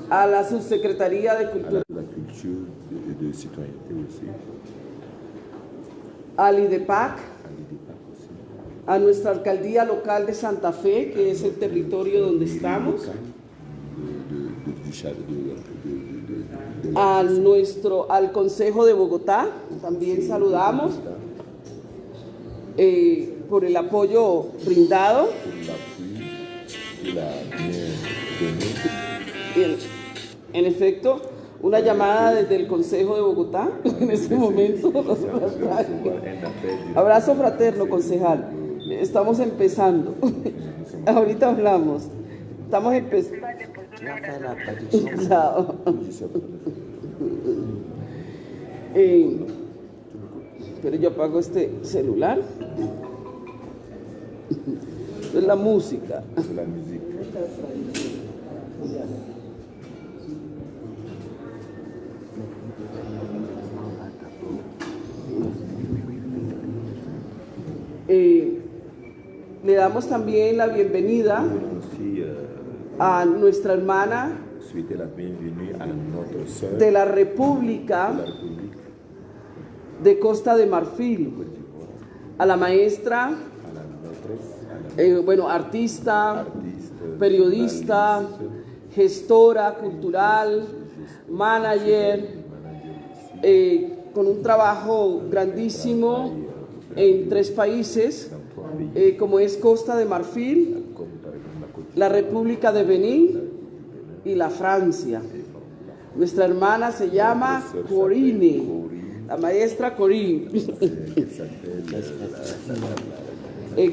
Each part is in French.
a la Subsecretaría de Cultura, al IDEPAC, a nuestra alcaldía local de Santa Fe, que es el territorio donde estamos, al Consejo de Bogotá, también saludamos por el apoyo brindado. En efecto, una llamada desde el Consejo de Bogotá en este momento. Abrazo fraterno, concejal. Estamos empezando. Ahorita hablamos. Estamos empezando. Chao. Pero yo apago este celular. Es la música. Le damos también la bienvenida a nuestra hermana de la República de Costa de Marfil, a la maestra, artista, periodista, gestora cultural, manager, con un trabajo grandísimo en 3 países, como es Costa de Marfil, la República de Benín y la Francia. Nuestra hermana se llama Corine, la maestra Corine.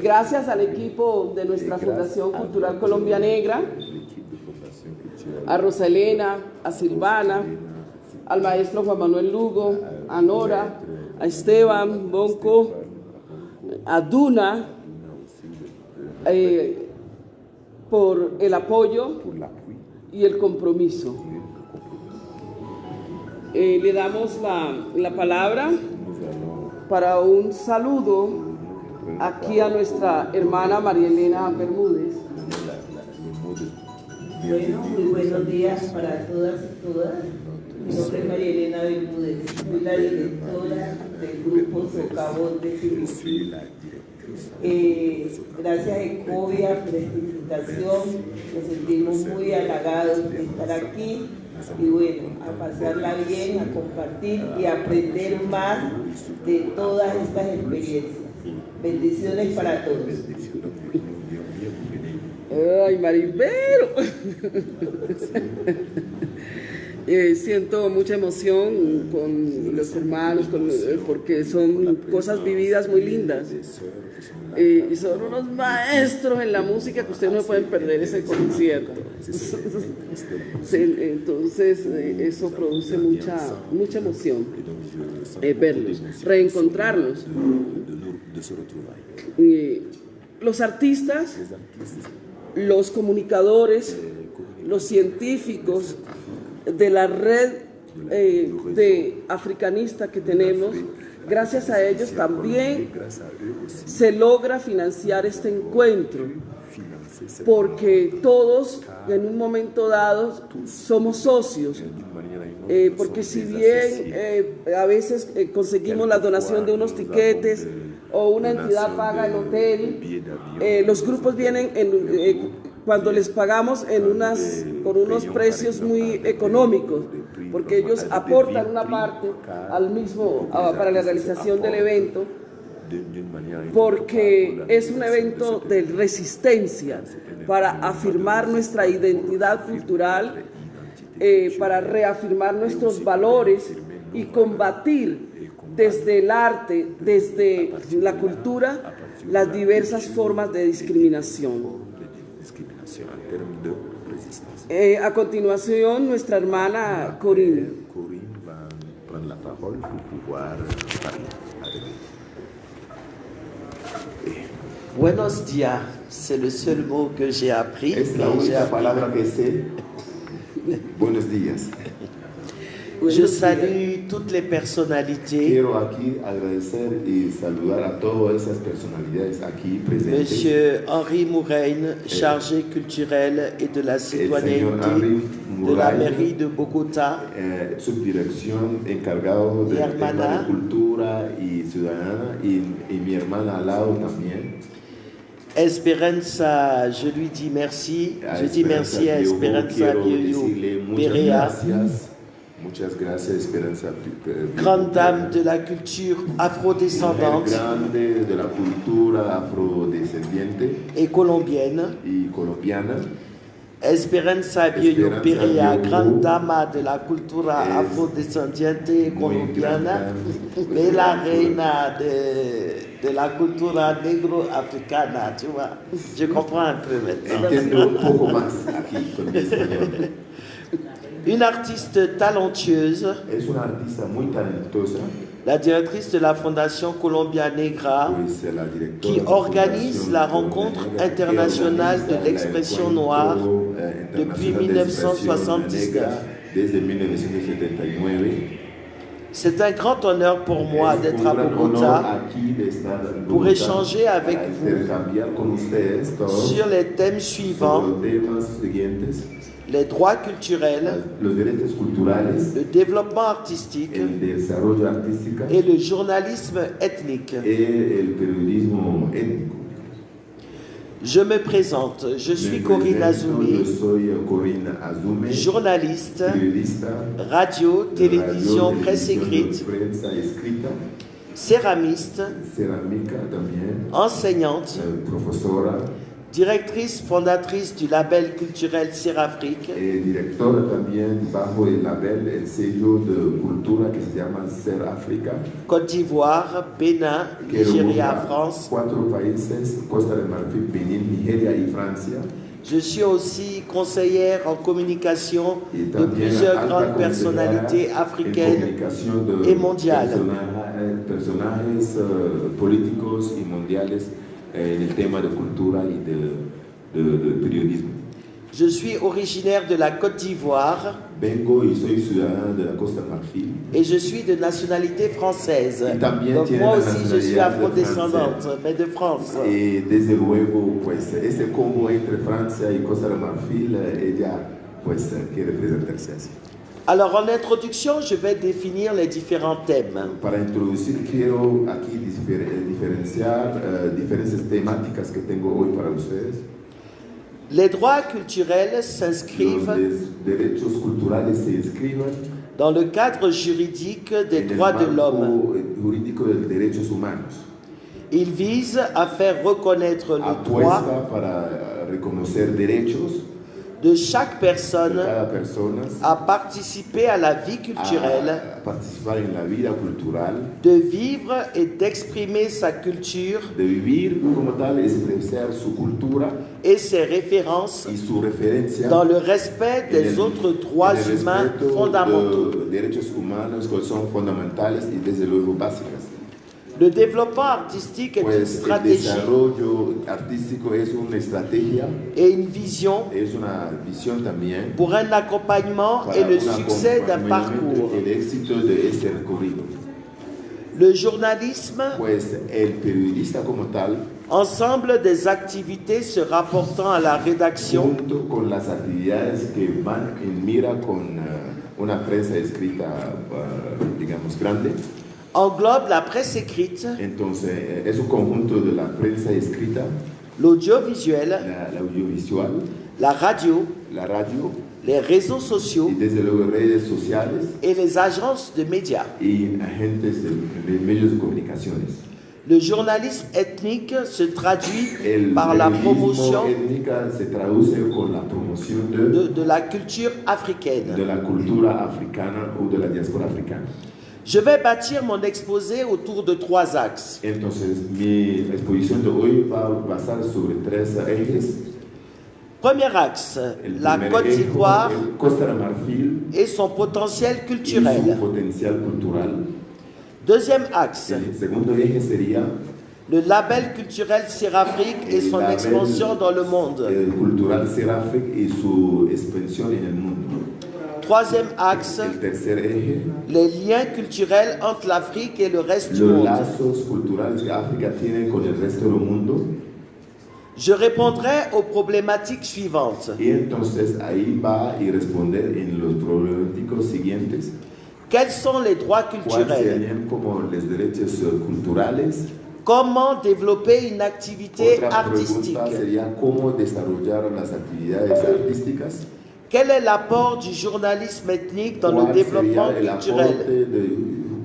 Gracias al equipo de nuestra Fundación Cultural Colombia Negra, a Rosa Elena, a Silvana, al maestro Juan Manuel Lugo, a Nora, a Esteban Bonco, a Duna, por el apoyo y el compromiso. Le damos la palabra para un saludo aquí a nuestra hermana María Elena Bermúdez. Bueno, muy buenos días para todas y todas. Mi nombre es María Elena Bermúdez, soy la directora del grupo Socavón de Filipinas. Gracias a Ecovia por esta invitación, nos sentimos muy halagados de estar aquí y bueno, a pasarla bien, a compartir y a aprender más de todas estas experiencias. Bendiciones para todos. Ay, Maribero. Siento mucha emoción con los hermanos, porque son cosas vividas muy lindas. Y son unos maestros en la música que ustedes no pueden perder ese concierto. Entonces, eso produce mucha emoción, verlos, reencontrarlos. Los artistas, los comunicadores, los científicos de la red de africanista que tenemos, gracias a ellos también se logra financiar este encuentro, porque todos en un momento dado somos socios, porque si bien a veces conseguimos la donación de unos tiquetes o una entidad paga el hotel, los grupos vienen cuando les pagamos por unos precios muy económicos, porque ellos aportan una parte para la realización del evento, porque es un evento de resistencia para afirmar nuestra identidad cultural, para reafirmar nuestros valores y combatir desde el arte, desde la cultura, las diversas formas de discriminación. A continuación, nuestra hermana Corine. Buenos días, c'est le seul mot que j'ai appris. Es la única palabra que sé. Buenos días. Je salue toutes les personnalités. Quiero aquí agradecer y saludar a todas esas personalidades aquí presentes. Monsieur Henri Mouraine, chargé culturel et de la citoyenneté de la mairie de Bogotá. Subdirección encargado del tema de cultura y ciudadana y mi hermana al lado también. Esperanza, je lui dis merci. Je dis merci à Esperanza Perea. Muchas gracias, Esperanza. Grande dame de la culture afrodescendante Grande de la cultura afrodescendiente et colombienne. Esperanza Bioyo Perea, grande dama de la cultura afrodescendiente y colombiana, mais la reina de la cultura negro-africana, tu vois. Je comprends un peu maintenant. Entiendo un poco más aquí con mi español. Une artiste talentueuse, Es una artista muy talentosa, la directrice de la Fondation Colombia Negra, qui organise la rencontre internationale de l'expression noire depuis 1979. Desde 1979. C'est un grand honneur pour moi d'être à Bogotá pour échanger avec vous sur les thèmes suivants: les droits culturels, le développement artistique et le journalisme ethnique. Je me présente, je suis Corinne Azoumé, journaliste, radio, télévision, presse écrite, céramiste, enseignante, directrice fondatrice du label culturel Serafrique, directora también bajo el label, el sello de cultura que se llama Serafrica. Côte d'Ivoire, Bénin, Nigeria, France. 4 países, Costa de Marfil, Benin, Nigeria y Francia. Je suis aussi conseillère en communication de plusieurs grandes personnalités africaines et mondiales. Personajes políticos y mundiales en el tema de cultura y de periodismo. Je suis originaire de la Côte d'Ivoire. Vengo y soy ciudadano de la Costa de Marfil. Et je suis de nationalité française. Donc moi aussi je suis afrodescendante, mais de France. Et desde luego, pues, ese combo entre Francia y Costa de Marfil, ella, pues, quiere presentarse así. Alors, en introduction, je vais définir les différents thèmes. Para introducir, quiero aquí diferenciar diferentes temáticas que tengo hoy para ustedes. Les droits culturels s'inscrivent dans le cadre juridique des droits de l'homme. Ils visent à faire reconnaître le droit de chaque personne à participer à la vie culturelle, de vivre et d'exprimer sa culture et ses références dans le respect des autres droits humains fondamentaux. Le développement artistique est une stratégie et une vision pour un accompagnement et le succès d'un parcours. Le journalisme, ensemble des activités se rapportant à la rédaction, englobe la presse écrite, l'audiovisuel, la radio, les réseaux sociaux et les agences de médias. Le journalisme ethnique se traduit par la promotion de la culture africaine. Je vais bâtir mon exposé autour de 3 axes. Premier axe, la Côte d'Ivoire et son potentiel culturel. Deuxième axe, le label culturel Serafrique et son expansion dans le monde. troisième axe, El tercer eje, les liens culturels entre l'Afrique et le reste du los monde. lazos culturales que África tiene con el resto del mundo. Je répondrai aux problématiques suivantes. Y entonces ahí va a responder en los problemáticos siguientes. Quels sont les droits ¿Cuáles culturels? serían como los derechos culturales? Comment développer une activité Otra artistique? pregunta sería cómo desarrollar las actividades artísticas. Quel est l'apport du journalisme ethnique dans le ¿Cuál développement sería el culturel? aporte del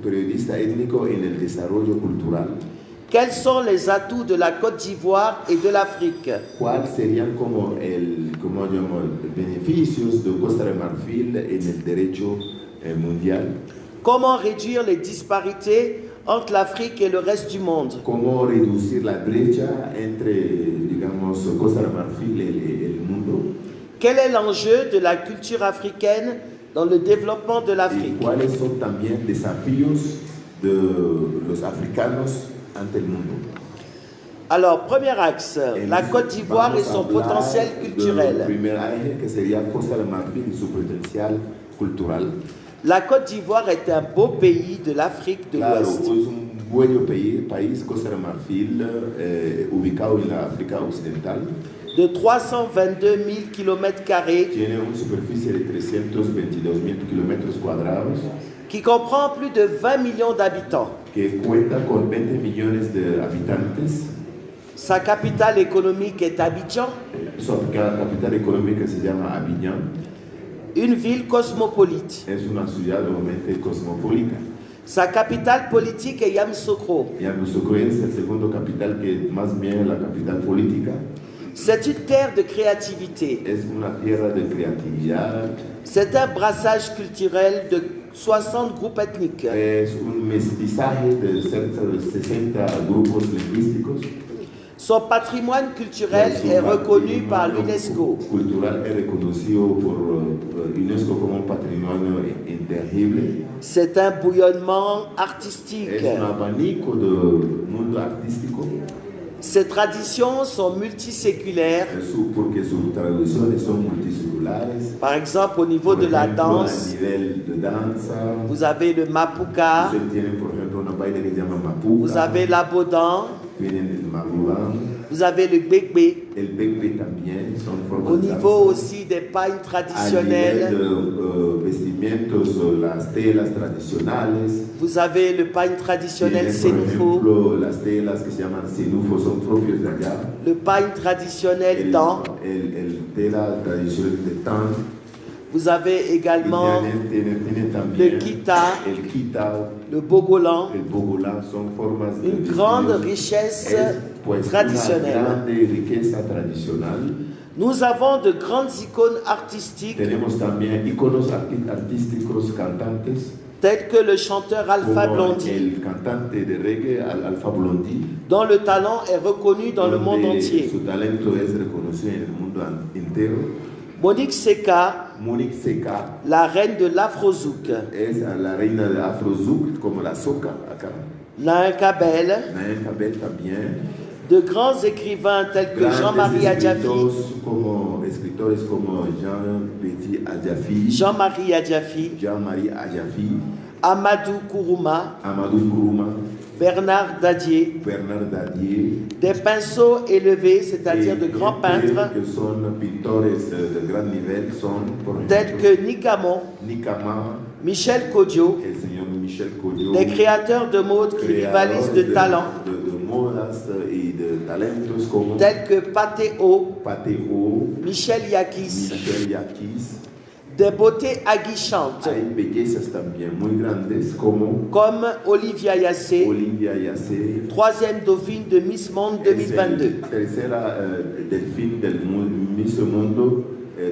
periodista étnico en el desarrollo cultural? Quels sont les atouts de la Côte d'Ivoire et de l'Afrique? ¿Cuáles serían como como llamo, beneficios de Costa de Marfil en el derecho mundial? Comment réduire les disparités entre l'Afrique et le reste du monde? ¿Cómo reducir la brecha entre, digamos, Costa de Marfil y el mundo? Quel est l'enjeu de la culture africaine dans le développement de ¿Y l'Afrique? cuáles son también desafíos de los africanos ante el mundo? Alors, premier axe, la Côte d'Ivoire et Vamos a son hablar potentiel del culturel. primer eje, que sería Costa de Marfil y su potencial cultural. La Côte d'Ivoire est un beau pays de l'Afrique de Claro, l'Ouest. es un buen país, Costa de Marfil, ubicado en la África Occidental. De 322 000 km², Tiene una superficie de 322.000 kilómetros cuadrados, qui comprend plus de 20 millions d'habitants. que cuenta con 20 millones de habitantes. Sa capitale économique est Abidjan, Su capital económica se llama Abidjan. une ville cosmopolite. Es una ciudad obviamente cosmopolita. Sa capitale politique est Yamoussoukro. Yamoussoukro es el segundo capital, que más bien la capital política. C'est une terre de créativité. Es una tierra de creatividad. C'est un brassage culturel de 60 groupes ethniques. Es un mestizaje de cerca de 60 grupos lingüísticos. Son patrimoine culturel Su est reconnu patrimonio par l'UNESCO. cultural es reconocido por UNESCO como un patrimonio intangible. C'est un bouillonnement artistique. Es un abanico del mundo artístico, Ses traditions sont multiséculaires. porque sus tradiciones son multiseculares. Par exemple, au niveau Por de la ejemplo, danse, a nivel de danza, vous avez le mapuka, usted tiene, por ejemplo, una baile que se llama mapuca, vous avez l'abodan, tienen el maruán, vous avez le gbegbe. el bekbe también, son formas Au de niveau danza. aussi des pailles A nivel traditionnelles, de vestimientos o las telas tradicionales, vous avez le paille traditionnel tienen, por sénifo, ejemplo, las telas que se llaman senufo, son propios de allá. le paille traditionnel dan. El tela tradicional de tan. Vous avez également Tienen también le kita, el kita, le bogolan, el bogolá, son formas de une grande vestidos. richesse Es, pues, traditionnelle. una grande riqueza tradicional. Nous avons de grandes icônes artistiques Tenemos también iconos artísticos, cantantes, tels que le chanteur Alpha como Blondy, el cantante de reggae Alpha Blondy, dont le talent est reconnu dans le monde donde entier. su talento es reconocido en el mundo entero. Monique Seka, Monique Seka la reine de l'Afrozouk. es la reina de Afrozouk, como la soca acá. Nain Kabel, Nain Kabel también. de grands écrivains tels que Grandes Jean-Marie Adjafi, escritores como Jean-Petit Adjafi, Jean-Marie Adjafi, Jean-Marie Adjafi, Amadou Kourouma, Amadou Kourouma, Bernard Dadier, Bernard Dadier, des pinceaux élevés, c'est-à-dire de grands peintres, que son pintores de gran nivel, son por tels ejemplo que Nikamon, Nikama, Michel Kodjo, el señor Michel Kodjo, des créateurs de mode qui rivalisent de talent, de modas y de talentos como tels que Patéo, Pateo, Michel Yakis, Michel Yakis. des beautés aguichantes Hay bellezas también muy grandes como comme Olivia Yassé, Olivia Yassé, troisième dauphine de Miss Monde 2022. tercera delfín del Miss Mundo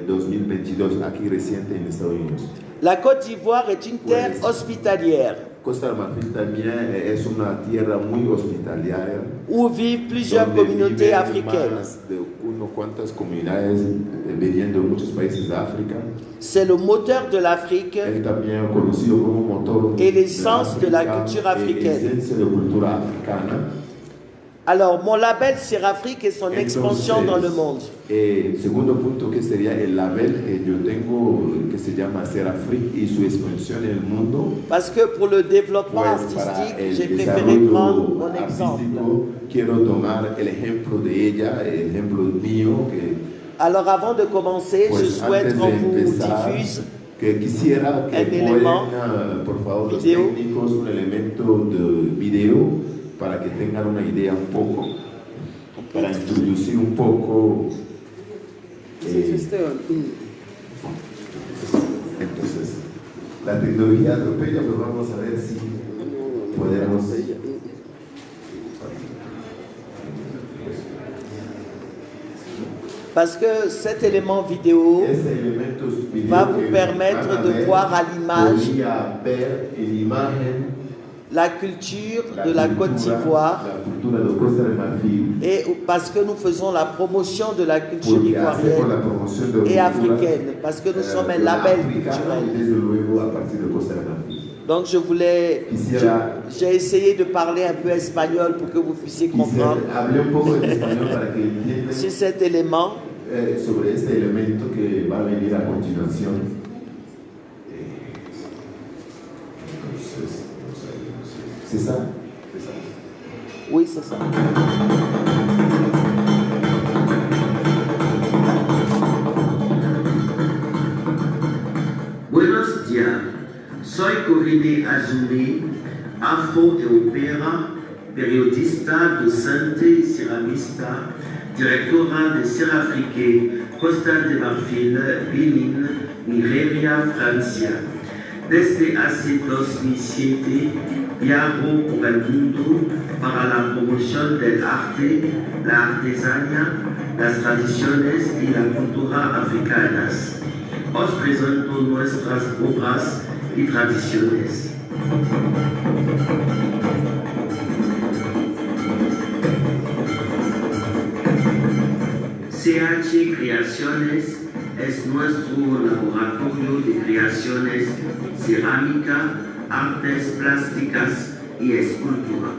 2022, aquí reciente en Estados Unidos. La Côte d'Ivoire est une terre hospitalière Costa de Marfil también es una tierra muy hospitalaria, où vivent plusieurs donde communautés viven africaines. más de unas cuantas comunidades viniendo de muchos países de África. C'est le moteur de l'Afrique Es también conocido como motor et l'essence de la África, culture africaine. esencia de cultura africana. Alors, mon label Serafrique et son expansion dans le monde. El segundo punto que sería el label que yo tengo, que se llama Serafric y su expansión en el mundo. Parce que pour le développement Pues artistique, para el j'ai préféré prendre desarrollo mon exemple. artístico quiero tomar el ejemplo de ella, el ejemplo mío, que Alors avant de commencer, je pues souhaite antes qu'on de vous empezar, diffuse que quisiera que un élément ponen, por favor, los video. técnicos, un elemento de video para que tengan una idea un poco, para introducir un poco. Esteban. Entonces, la tecnología atropella, pero vamos a ver si podemos. Parce que cet élément vidéo va vous permettre de voir à l'image la culture de la Côte d'Ivoire et parce que nous faisons la promotion de la culture ivoirienne et africaine, parce que nous sommes un label culturel. Donc j'ai essayé de parler un peu espagnol pour que vous puissiez comprendre sur cet élément. Sobre este elemento que va a venir a continuación. ¿C'est ça? Oui, c'est ça. Buenos días, soy Corine Azumi, afro-europea, periodista, docente y ceramista, directora de Serafrique, Costa de Marfil, Benin, Nigeria, Francia. Desde hace 2007 viajo por el mundo para la promoción del arte, la artesanía, las tradiciones y la cultura africanas. Os presento nuestras obras y tradiciones. CH Creaciones es nuestro laboratorio de creaciones cerámica, artes plásticas y escultura.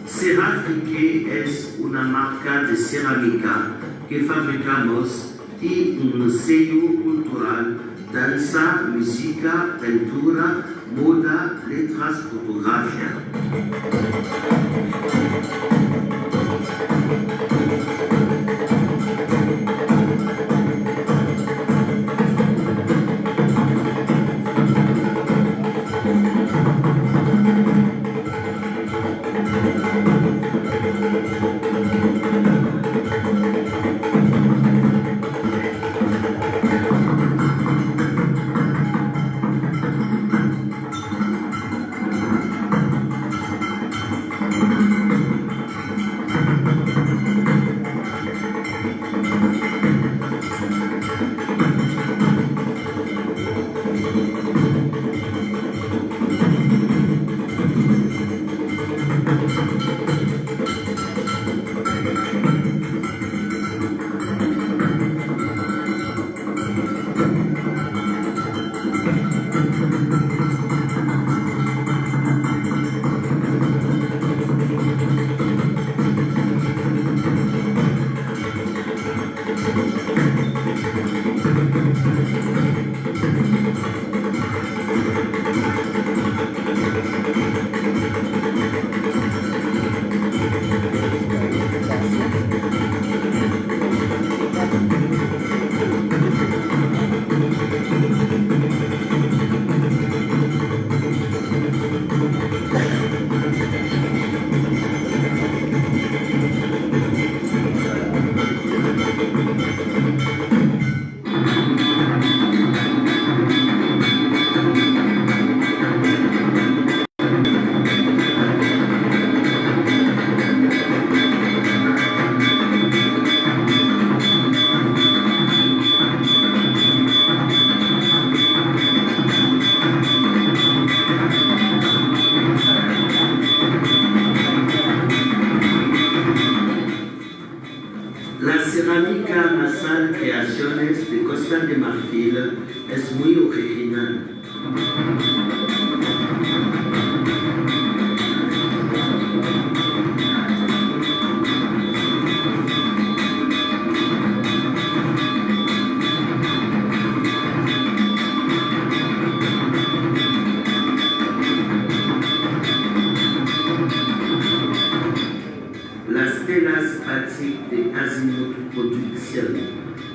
Serafrique es una marca de cerámica que fabricamos y un sello cultural, danza, música, pintura, moda, letras, fotografía.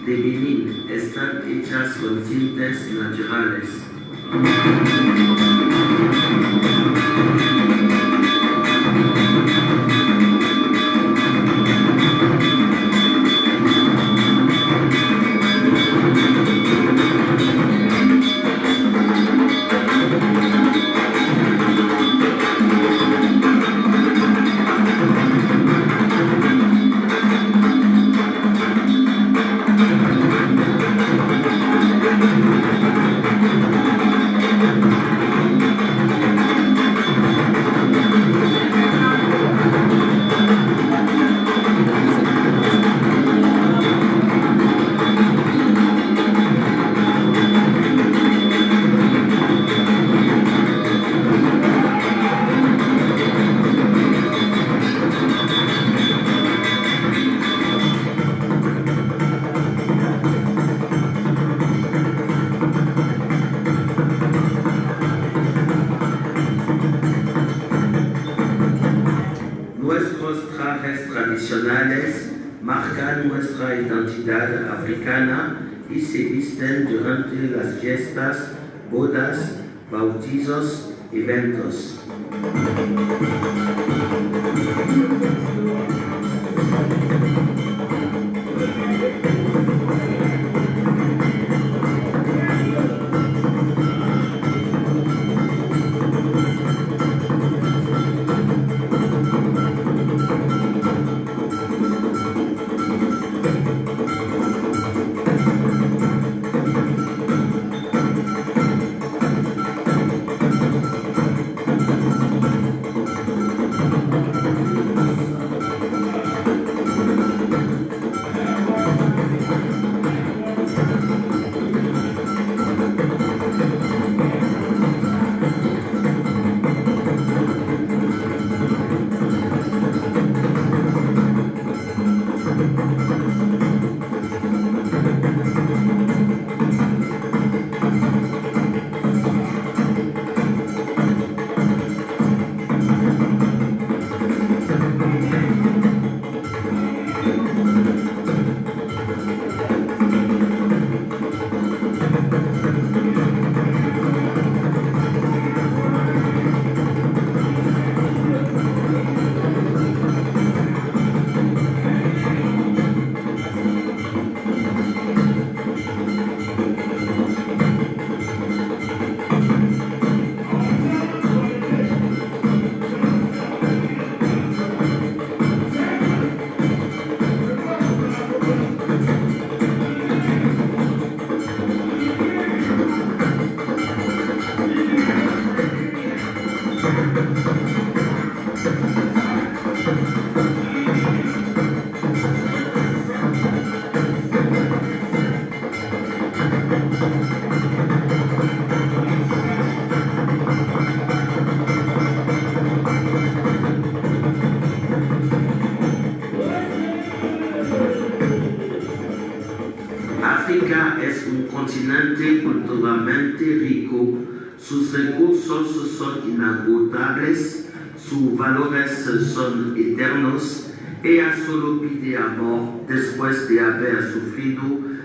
de Benin están hechas con tintes naturales. Nuestros trajes tradicionales marcan nuestra identidad africana y se visten durante las fiestas, bodas, bautizos, eventos. África es un continente culturalmente rico, sus recursos son inagotables, sus valores son eternos. Ella solo pide amor después de haber sufrido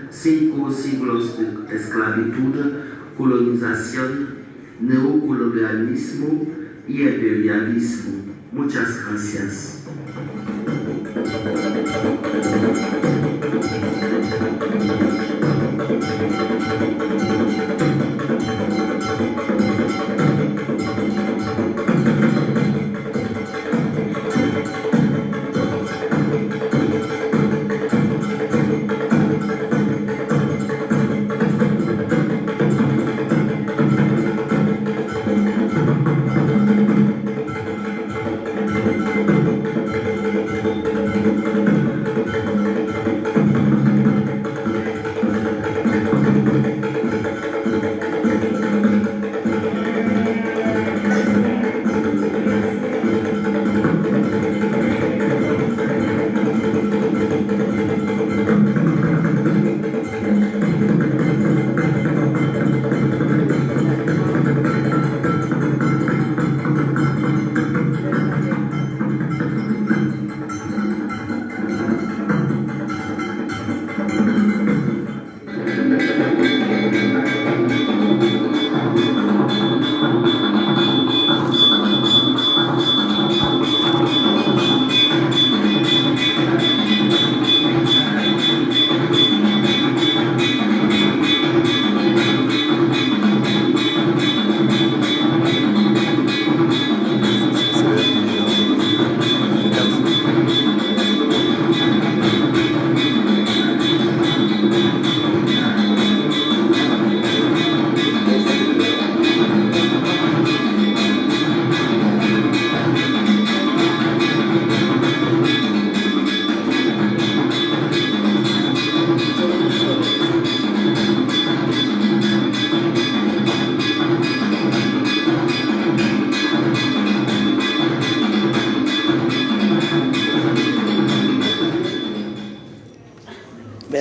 5 siglos de esclavitud, colonización, neocolonialismo y imperialismo. Muchas gracias.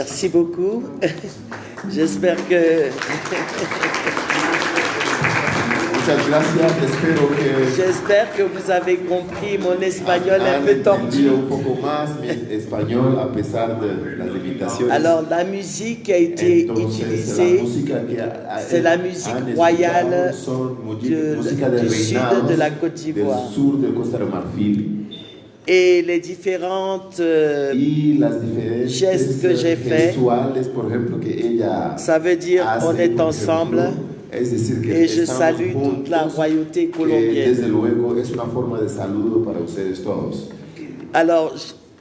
Merci beaucoup. J'espère que... Muchas gracias, espero que J'espère que vous avez compris mon espagnol un peu tordu. un poco más mi español a pesar de las limitaciones. Alors, la musique qui a été utilisée, c'est la musique royale du sud de la Côte d'Ivoire. Et les différentes gestes que j'ai faits, ça veut dire on est ensemble. Et je salue toute la royauté colombienne. Alors,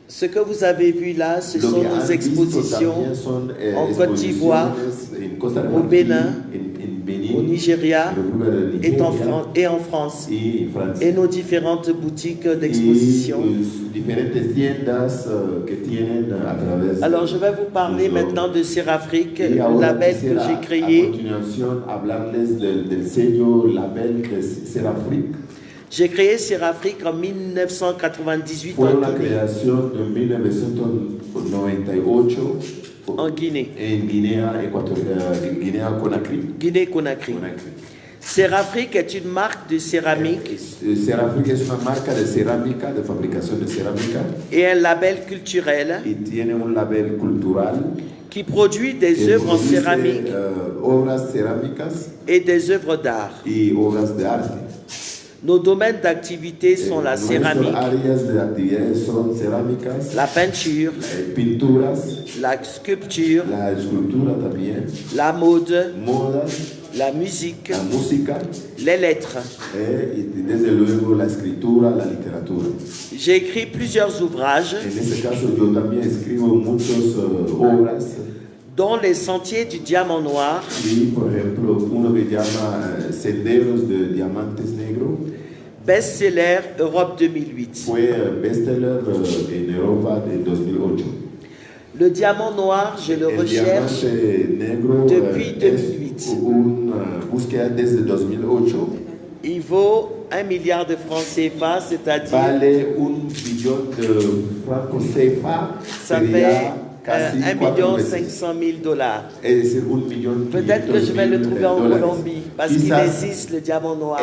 ce que vous avez vu là, ce sont nos expositions en Côte d'Ivoire, au Bénin, au Nigeria et en France, et nos différentes boutiques d'exposition. Alors, je vais vous parler maintenant de Serafrique, le label que j'ai créé. J'ai créé Serafrique en 1998 en Guinée. Guinée-Conakry. Serafrique est une marque de céramique. Serafrique es una marca de cerámica, de fabricación de cerámica. Et un label culturel. Y tiene un label cultural. Qui produit des œuvres en céramique. Obras cerámicas. Et des œuvres d'art. Y obras de arte. Nos domaines d'activité sont la céramique, la peinture, la sculpture, la mode, la musique, les lettres. J'ai écrit plusieurs ouvrages, dont Les Sentiers du Diamant Noir, best-seller Europe 2008. Le Diamant Noir, je le recherche depuis 2008. Il vaut 1 milliard de francs CFA, c'est-à-dire... Ça fait 1 500 000 $. Peut-être que je vais le trouver en Colombie, parce qu'il existe le diamant noir.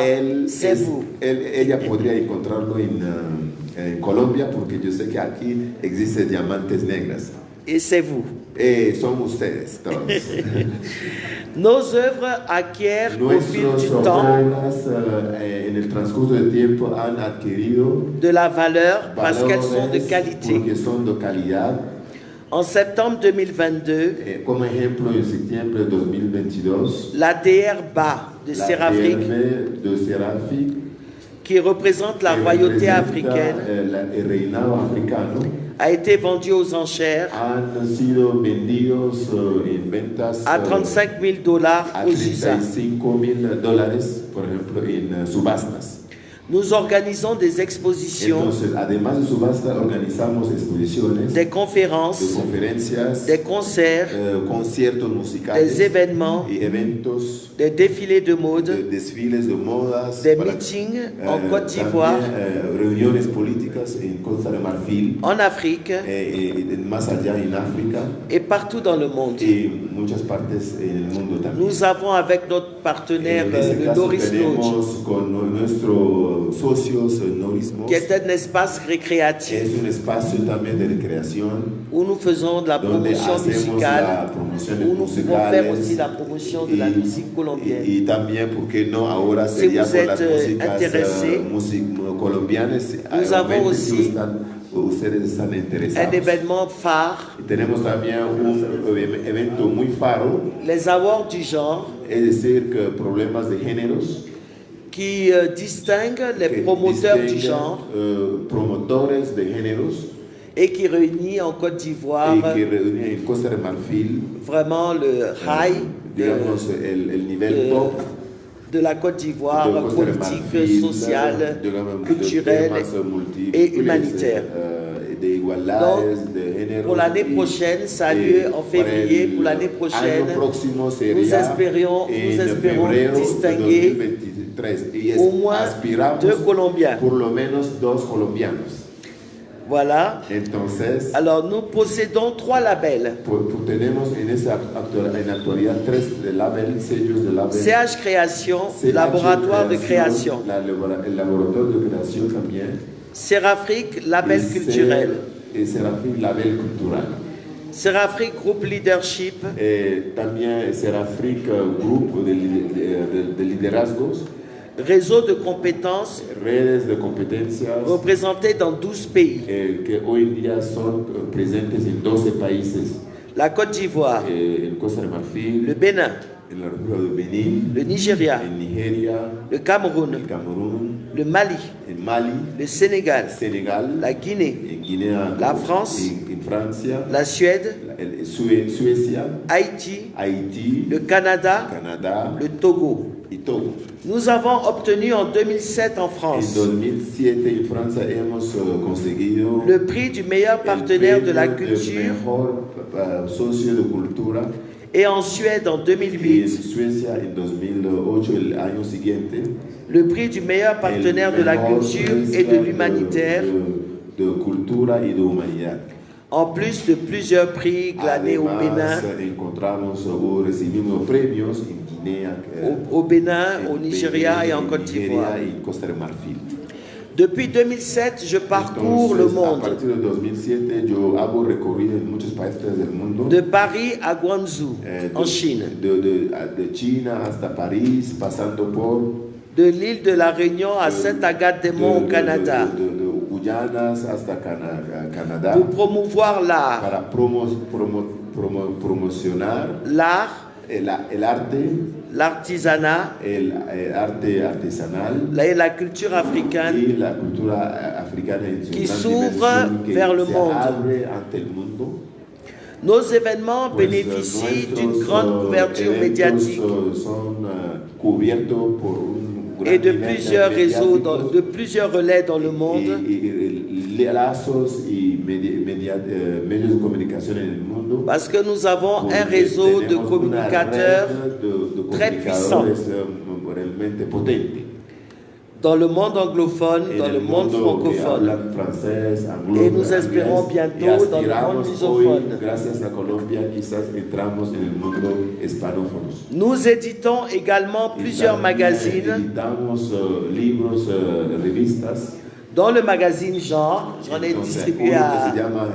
C'est vous. Ella podría encontrarlo en Colombia, porque yo sé que aquí existe diamantes negras. Et c'est vous. Son ustedes todos. Nos œuvres acquièrent au fil du temps en el transcurso del tiempo han adquirido de la valeur parce qu'elles sont de qualité. En septembre 2022, como ejemplo, en septiembre de 2022, la DRBA de Serafrique, qui représente la royauté africaine, a été vendue aux enchères à 35 000 $ aux USA. Nous organisons des expositions, des conférences, des concerts, des événements, des défilés de mode, des meetings en Côte d'Ivoire, en Afrique et partout dans le monde. Nous avons avec notre partenaire le Loris Lodge, qui est un espace récréatif où nous faisons de la promotion musicale, où nous pouvons faire aussi la promotion de la musique colombienne. Si vous êtes intéressés, nous avons aussi un événement phare, les awards du genre, qui distingue les promoteurs du genre et qui réunit en Côte d'Ivoire vraiment le high de la Côte d'Ivoire, politique, sociale, culturelle et humanitaire. Donc, pour l'année prochaine, ça a lieu en février, pour l'année prochaine, nous espérons distinguer au moins 2 Colombiens. Voilà. Entonces, Alors, nous possédons 3 labels. tenemos en la actualidad 3 labels, sellos de label. CH Création, laboratoire de création. El laboratorio de creación también. Serafrique, label culturel. Serafrique, label cultural. Serafrique, groupe leadership. También Serafrique, grupo de liderazgos. Réseau de compétences. Redes de competencias. Représentés dans 12 pays. Que hoy en día son presentes en 12 países. La Côte d'Ivoire. En Costa de Marfil. Le Bénin. En la República de Benín. Le Nigeria. En Nigeria. Le Cameroun. El Camerún. Le Mali. En Mali. Le Sénégal. Sénégal. La Guinée. En Guinea. La France. En Francia. La Suède. Suecia. Haïti. Haïti. Le Canada. Canada. Le Togo. Y Togo. Nous avons obtenu en 2007 en France En 2007 en Francia hemos conseguido le prix du meilleur partenaire de la culture el mejor socio de cultura. Et en Suède en Y en 2008, Suecia en 2008, el año siguiente, le prix du meilleur partenaire de la mejor culture Suecia et de l'humanitaire, de cultura y de humanidad. en plus de plusieurs prix glanés au Bénin, Encontramos o recibimos premios en Guinea, au Bénin, au Nigeria et en Côte d'Ivoire. y Costa de Marfil. Depuis 2007, je parcours le Entonces, a monde, partir de 2007 yo hago recorrido en muchos países del mundo. de Paris à Guangzhou, en Chine, De China hasta París, pasando por de l'île de la Réunion à Sainte-Agathe-des-Monts au Canada, de Guyanas hasta Canadá, pour promouvoir l'art, para promocionar l'art, el arte, l'artisanat el arte artesanal et la culture africaine y la cultura africana en su qui gran s'ouvre dimensión, que vers le se monde. abre ante el mundo. Nos événements Pues, bénéficient nuestros, d'une grande couverture eventos, médiatique son cubiertos por un gran et de nivel plusieurs réseaux, mediáticos de plusieurs relais dans le monde, y lazos y medios de comunicación en el mundo. parce que nous avons un Porque réseau de tenemos una communicateurs red de très puissant comunicadores, realmente potente. dans le monde anglophone, En dans el le monde mundo que francophone. hablan francés, anglo, Et nous espérons inglés, bientôt y dans le monde aspiramos lusophone. hoy, gracias a Colombia, quizás entramos en el mundo hispanófonos. Nous éditons également plusieurs Y también magazines. editamos libros, revistas. Dans le magazine Genre, j'en ai Entonces, distribué uno que à... se llama,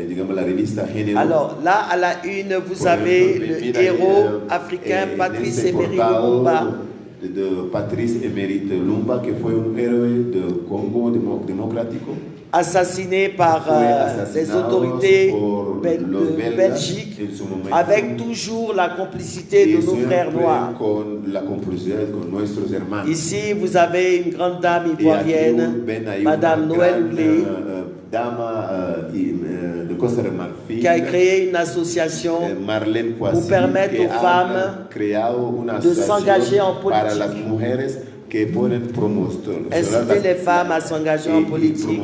digamos, la revista Género. Alors là, à la une, vous Por avez ejemplo, le mira, héros africain en Patrice ese Emery portado Lumumba, de Patrice Emery Lumumba, que fue un héroe del Congo democrático. assassiné par Fue les asesinado autorités por los de belgas Belgique, en su momento. avec toujours la complicité de Y nos frères siempre noirs. con la complicidad con nuestros hermanos. Ici, vous avez une grande dame Y aquí ivoirienne, ven ahí Madame una Noël gran, Houlé, dama de Costa de Marfil, qui a créé une association Marlène pour Kouassi, permettre que aux ha femmes creado una de s'engager en asociación para politique. las mujeres que pueden promocionar inciter les femmes à s'engager en politique.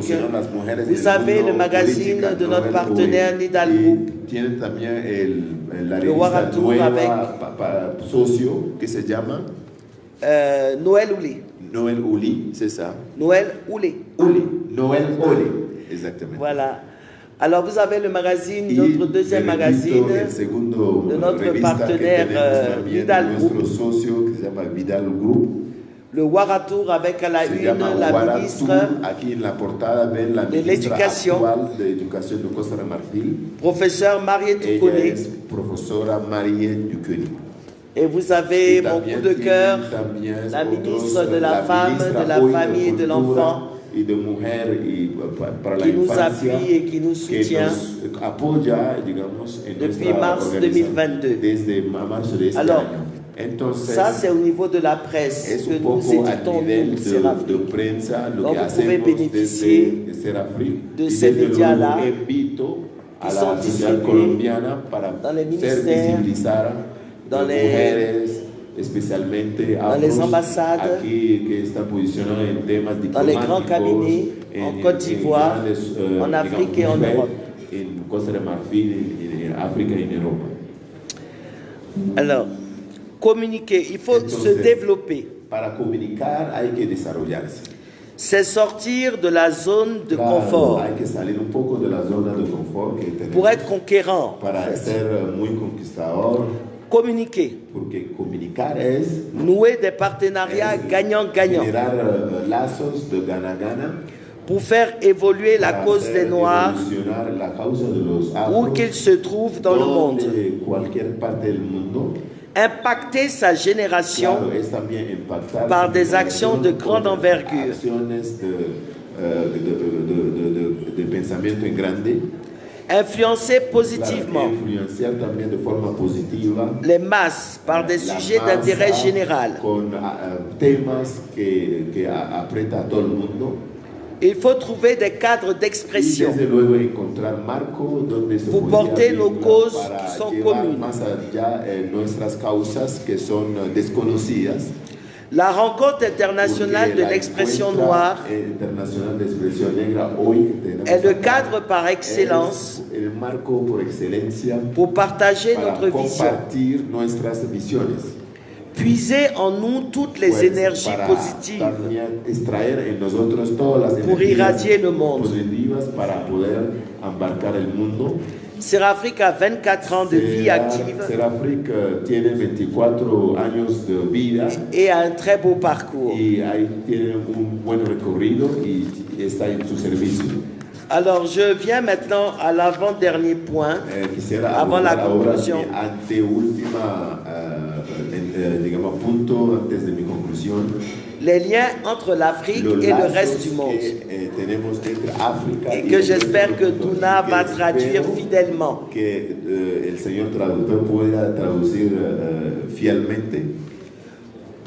Vous avez le magazine de notre partenaire Nidal Group, Tienen también la Le revista Waratour nueva avec- socio que se llama Noël Houlé. Noël Houli, c'est ça. Noël Houlé. Houli, Noël Houli, exactement. Voilà. Alors vous avez le magazine, Y notre deuxième repito, magazine, el segundo de notre revista partenaire, que tenemos también, Vidal nuestro Group. socio que se llama Vidal Group. le Waratour avec à la Se une llama la Waratour. ministre, Aquí en la portada ven la de ministra l'Éducation. actual de Educación de Costa de Marfil. professeur Mariette Ella Toukoné. es profesora Mariette Duqueny. Et vous avez Y mon también coup de cœur, tienen también la otros, ministre de la Femme, ministra de la hoy Famille et de Cultura l'Enfant, y de Mujer y para la qui nous infancia, appuie et qui nous que soutient nos apoya, digamos, en depuis nuestra mars organización 2022. desde marzo de este Alors, año. Entonces, Ça, c'est au niveau de la presse es que un nous poco a éditons nivel nous, de Serafrique. prensa lo Donc, que vous pouvez hacemos bénéficier desde Serafrique. de Y ces desde médias-là luego invito a qui la sont sociedad distribués colombiana para dans les ser ministères, visibilizar dans de les- mujeres, especialmente dans les afros, ambassades, aquí que están posicionados en temas dans les grands diplomáticos, cabinets, en Côte d'Ivoire, en Afrique et en digamos, Europe. En Costa de Marfil, en África y en Europa. Alors, communiquer, il faut se Entonces, développer. Para comunicar hay que desarrollarse. c'est sortir de la zone de confort Hay que salir un poco de la zona de confort que tenemos pour être conquérant, para ser muy conquistador, communiquer, porque comunicar es nouer des partenariats gagnant-gagnant generar lazos de gana-gana pour faire évoluer la para cause hacer des Noirs evolucionar la causa de los où afros, qu'ils se trouvent dans le monde, donde cualquier parte del mundo. impacter sa génération Claro, es también impactar par su des generación actions de grande con envergure. acciones de pensamiento en grande, Influencer claro, positivement influenciar también de forma positiva les masses par des la sujets masa d'intérêt général. con temas que aprieta a todo el mundo. Il faut trouver des cadres Y d'expression desde luego encontrar marco donde se pour podría porter nos vincular causes para qui sont llevar communes. más allá nuestras causas que son desconocidas. La rencontre internationale Porque de la l'expression encuentra noire internacional de expresión negra hoy que tenemos est le acá cadre par excellence es el marco por excelencia pour partager para notre vision, compartir nuestras visiones. puiser en nous toutes les Pues, énergies para positives también extraer en nosotros todas las pour energías irradier le monde. positivas para poder embarcar el mundo. Serafrique a 24 ans de vie active Serafrique tiene 24 años de vida et a un très beau parcours. y ahí tiene un buen recorrido y está en su servicio. Alors je viens maintenant à l'avant-dernier point, Quisiera avant la abordar ahora conclusion. mi anteúltima, digamos, punto antes de mi conclusión. Les liens entre l'Afrique Los et le lazos reste du monde, que tenemos entre África et y que el resto j'espère del que mundo, Duna y que va traduire espero fidèlement. que el señor traductor pueda traducir fielmente.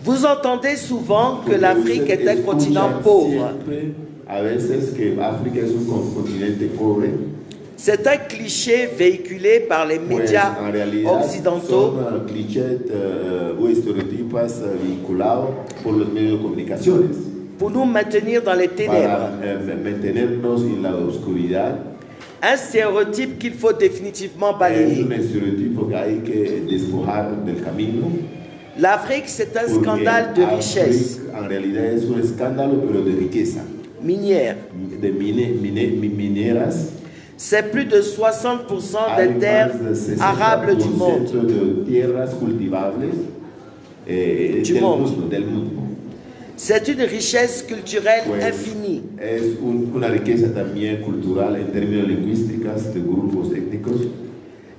Vous entendez souvent que Porque l'Afrique usted est un escucha continent pauvre. siempre, a veces, que África es un continente pobre. C'est un cliché véhiculé par les Pues, médias en realidad occidentaux son clichés o estereotipos vinculados por los medios de comunicaciones pour nous maintenir dans les ténèbres. para mantenernos en la oscuridad. Un stéréotype qu'il faut définitivement Es balayer. un estereotipo que hay que despojar del camino. L'Afrique, c'est un Porque scandale de África, richesse en realidad es un escándalo, pero de riqueza, minière. de mineras. C'est plus de 60% Hay des terres más de arables du 60% monde. de tierras cultivables del mundo. C'est une richesse culturelle Pues, infinie. es una riqueza también cultural en términos lingüísticos de grupos étnicos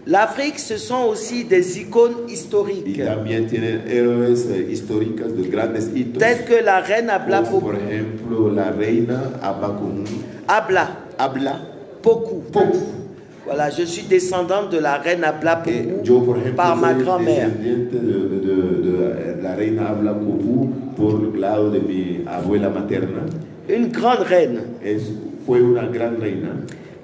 L'Afrique, ce sont aussi des icônes y historiques, también tienen héroes históricos de grandes hitos, telles que la reine Abla como Poku. por ejemplo la reina Abakum Abla Poku. Poku. Voilà, je suis descendante de la reine Abla Poku Yo, por ejemplo, par ma soy grand-mère. descendiente de la reina Abla Poku por el lado de mi abuela materna. Une grande reine. Fue una gran reina.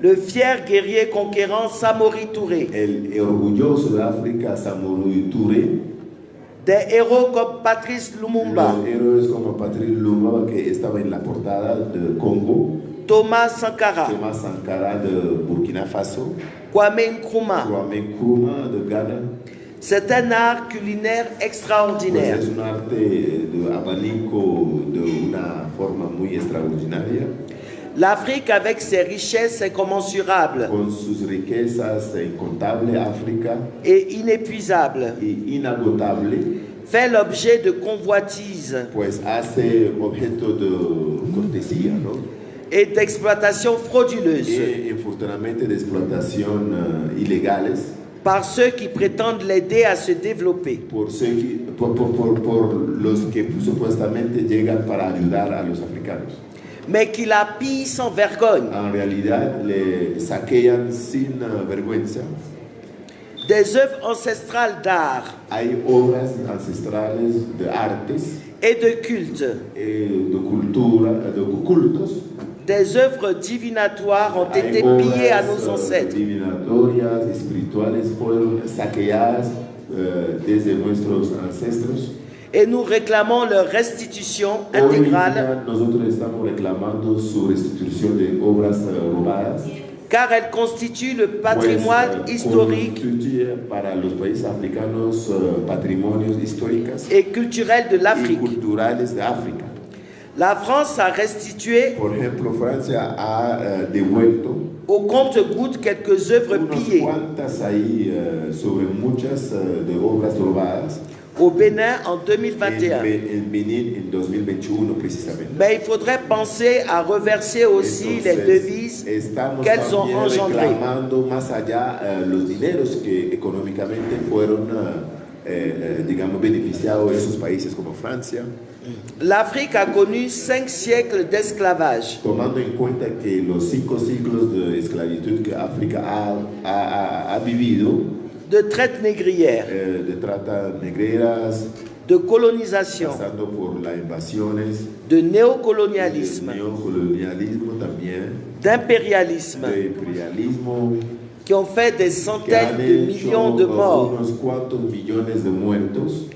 Le fier guerrier conquérant Samori Touré. El orgulloso de África, Samori Touré. Des héros comme Patrice Lumumba, Los héroes como Patrice Lumumba, que estaba en la portada de Congo. Thomas Sankara, Thomas Sankara de Burkina Faso. Kwame Nkrumah. Kwame Nkrumah de Ghana. C'est un art culinaire Pues extraordinaire. es un arte de abanico de una forma muy extraordinaria. L'Afrique, avec ses richesses incommensurables Con sus riquezas incontables, África, et inépuisables, y inagotable, fait l'objet de convoitises pues hace objeto de cortesía, ¿no? et d'exploitations frauduleuses Y infortunadamente de explotación ilegales par ceux qui prétendent l'aider à se développer. por los que supuestamente llegan para ayudar a los africanos. Mais qui la pillent sans vergogne. En realidad le saquean sin vergüenza. Des œuvres ancestrales d'art Hay obras ancestrales de artes, et de culte, de cultura, de cultos. des œuvres divinatoires ont Hay été pillées à nos obras ancêtres. divinatorias, espirituales, fueron saqueadas desde nuestros ancestros. Et nous réclamons leur restitution Hoy intégrale, día nosotros estamos reclamando su restitución de obras robadas. car elles constituent le patrimoine historique Constituye para los países africanos patrimonios históricos et culturel de y l'Afrique. culturales de África. La France a restitué Por ejemplo, Francia ha devuelto au compte-gouttes quelques œuvres unas pillées cuantas ahí sobre muchas de obras robadas au Bénin en 2021. en Benin en 2021 precisamente. Mais il faudrait penser à reverser aussi les devises Estamos qu'elles ont también engendrées. reclamando más allá los dineros que económicamente fueron, digamos, beneficiados esos países como Francia, L'Afrique a connu 5 siècles d'esclavage. tomando en cuenta que los 5 siglos de esclavitud que África ha vivido, De traite négrière, de trata negreras, de colonisation, pasando por las invasiones, de del néocolonialisme, neocolonialismo también, d'impérialisme, de imperialismo, qui ont fait des que centaines han de hecho millions de morts. unos cuantos millones de muertos.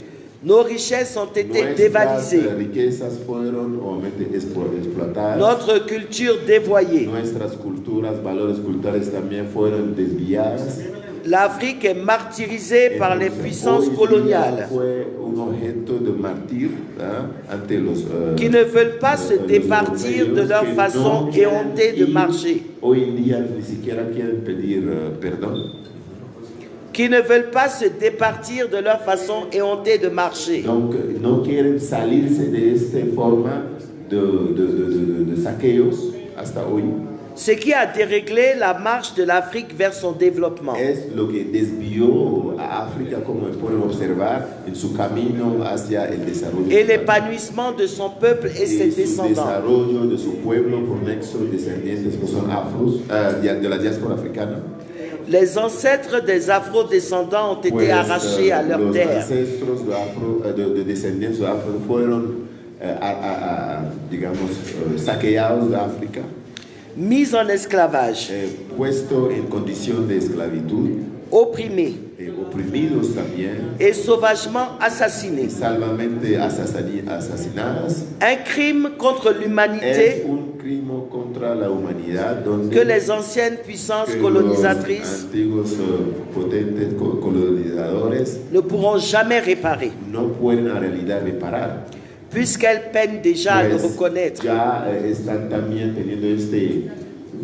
Nos richesses ont été Nuestras dévalisées, riquezas fueron obviamente explotadas. notre culture dévoyée. Nuestras culturas, valores culturales también fueron desviadas. L'Afrique est martyrisée par les Entonces, puissances hoy día coloniales fue un objeto de martir ante los qui ne veulent pas se los départir de europeos leur que façon no quieren éhontée de y marcher, hoy en día ni siquiera quieren pedir perdón, qui ne veulent pas se départir de leur façon éhontée de marcher. donc no quieren salirse de esta forma de saqueos hasta hoy. Ce qui a déréglé la marche de l'Afrique vers son développement. Es lo que desvió a África, como pueden observar, en su camino hacia el desarrollo. Et l'épanouissement de son peuple et ses Y su descendants. desarrollo de su pueblo por nexos descendientes que son afros, de la diáspora africana. Les ancêtres des afro-descendants ont été Pues, arrachés à leur los terre. ancestros de descendientes de afro fueron, digamos, saqueados de África, Mis en esclavage, puesto en condición de esclavitud, opprimés oprimidos también, et sauvagement assassinés. salvamente asesinadas. Un crime contre Es l'humanité un crimen contra la humanidad donde que les anciennes puissances que colonisatrices los antiguos potentes colonizadores ne pourront jamais réparer, no pueden en realidad reparar. puisqu'elles peinent déjà à le Pues reconnaître. ya están también teniendo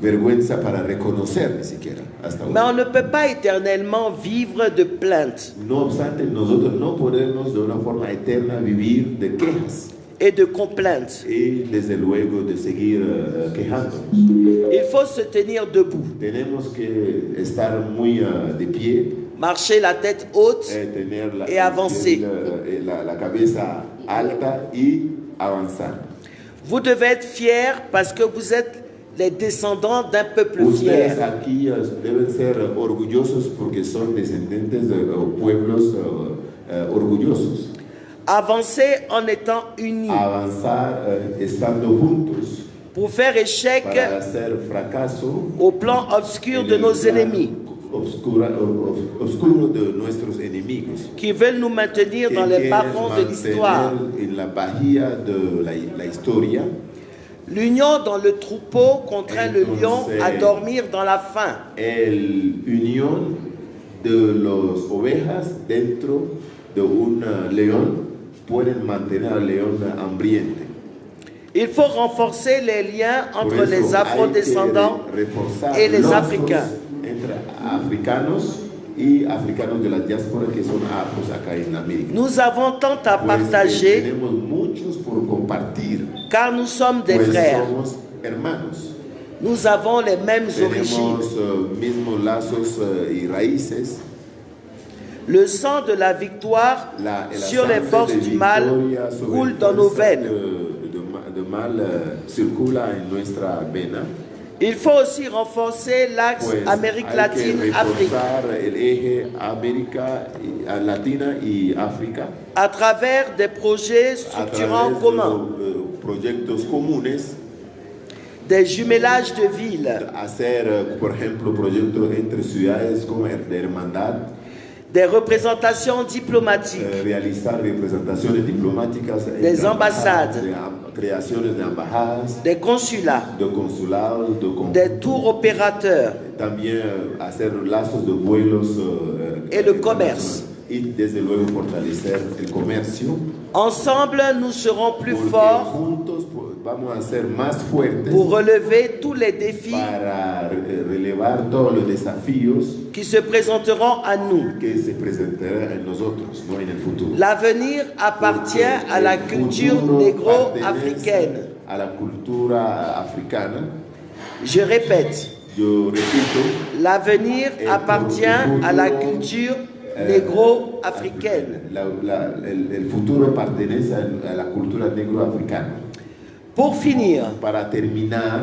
vergüenza para reconocer ni siquiera hasta Mais on ahora. ne peut pas éternellement vivre de plaintes No obstante, nosotros no podemos de una forma eterna vivir de quejas et de complaintes. y desde luego de seguir quejándonos. Il faut se tenir debout, Tenemos que estar muy de pie, marcher la tête haute tener et avancer. la cabeza alta y avanzar. Vous devez être fiers parce que vous êtes les descendants d'un peuple fier. Ustedes aquí deben ser orgullosos porque son descendientes de pueblos orgullosos. Avancez en étant unis Avanzar estando juntos pour faire échec para hacer fracaso au plan obscur en de el nos plan ennemis oscuro de nuestros enemigos. qui veulent nous maintenir Que dans les quieren bas-fonds de l'histoire. mantener en la bahía de la historia. L'union dans le troupeau contraint le lion Entonces, à dormir dans la faim. El unión de las ovejas dentro de un león pueden mantener al león hambriente. Il faut renforcer les liens Por entre eso les hay afrodescendants que reforzar et les lazos Africains. entre africanos y africanos de la diáspora que son afros acá en América. Nous avons tant à Pues, partager tenemos muchos por compartir, car nous sommes des pues frères. somos hermanos. Nous avons les mêmes origines. Tenemos mismos lazos y raíces. Le sang de la victoire El sur les sangre forces de du mal victoria sobre coule dans nos fuerzas veines. de mal circula en nuestra vena. Il faut aussi renforcer l'axe Pues Amérique hay latine, que Afrique, reforzar el eje América Latina y África à travers des projets a structurants través communs, de proyectos comunes, des jumelages de villes, hacer, por ejemplo, proyectos entre ciudades como de hermandad, des représentations diplomatiques, realizar representaciones diplomáticas, Des ambassades. creaciones de embajadas, des consulats, de consulados, des tours opérateurs también hacer lazos de vuelos et le commerce. y desde luego fortalecer el comercio. Ensemble, nous serons plus Porque forts juntos vamos a ser más fuertes pour relever tous les défis para relevar todos los desafíos qui se présenteront à nous. que se presentarán en nosotros, no en el futuro. L'avenir appartient à la culture Futuro négro-africaine. pertenece a la cultura africana. Je répète, Yo repito, l'avenir appartient à la culture négro-africaine. el futuro pertenece a la cultura negro-africana. Pour finir, Para terminar,